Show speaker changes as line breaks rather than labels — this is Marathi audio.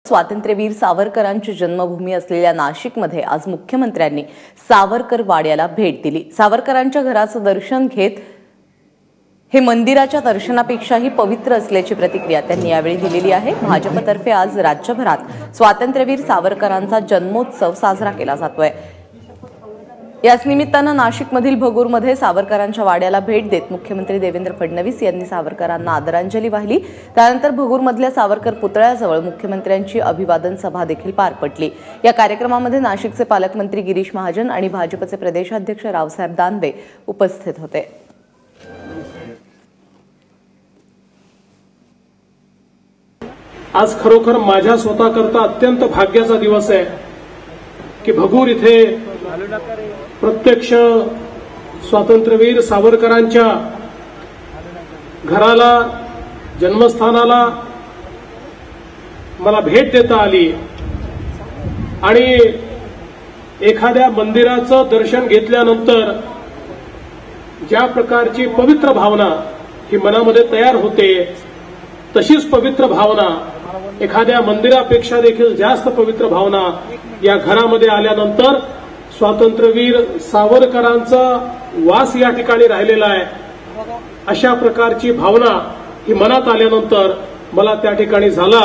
स्वातंत्र्यवीर सावरकरांची जन्मभूमी असलेल्या नाशिकमध्ये आज मुख्यमंत्र्यांनी सावरकर वाड्याला भेट दिली। सावरकरांच्या घराचं दर्शन घेत हे मंदिराच्या दर्शनापेक्षाही पवित्र असल्याची प्रतिक्रिया त्यांनी यावेळी दिलेली आहे। भाजपतर्फे आज राज्यभरात स्वातंत्र्यवीर सावरकरांचा जन्मोत्सव साजरा केला जातोय। याच निमित्तानं नाशिकमधील भगूरमध्ये सावरकरांच्या वाड्याला भेट देत मुख्यमंत्री देवेंद्र फडणवीस यांनी सावरकरांना आदरांजली वाहिली। त्यानंतर भगूरमधल्या सावरकर पुतळ्याजवळ मुख्यमंत्र्यांची अभिवादन सभा देखील पार पडली। या कार्यक्रमामध्ये नाशिकचे पालकमंत्री गिरीश महाजन आणि भाजपचे प्रदेशाध्यक्ष रावसाहेब दानवे उपस्थित होते।
आज खरोखर माझ्या स्वतःकरता अत्यंत भाग्याचा दिवस आहे की भगूर इथे प्रत्यक्ष स्वातंत्र्यवीर सावरकरांच्या घराला, जन्मस्थानाला मला भेट देता आली आणि एखाद्या मंदिराचं दर्शन घेतल्यानंतर ज्या प्रकारची पवित्र भावना ही मनामध्ये तयार होते, तशीच पवित्र भावना, एखाद्या मंदिरापेक्षा देखील जास्त पवित्र भावना या घरामध्ये आल्यानंतर स्वातंत्र्यवीर सावरकरांचा वास या ठिकाणी राहिलेला आहे, अशा प्रकारची भावना ही मनात आल्यानंतर मला त्या ठिकाणी झाला।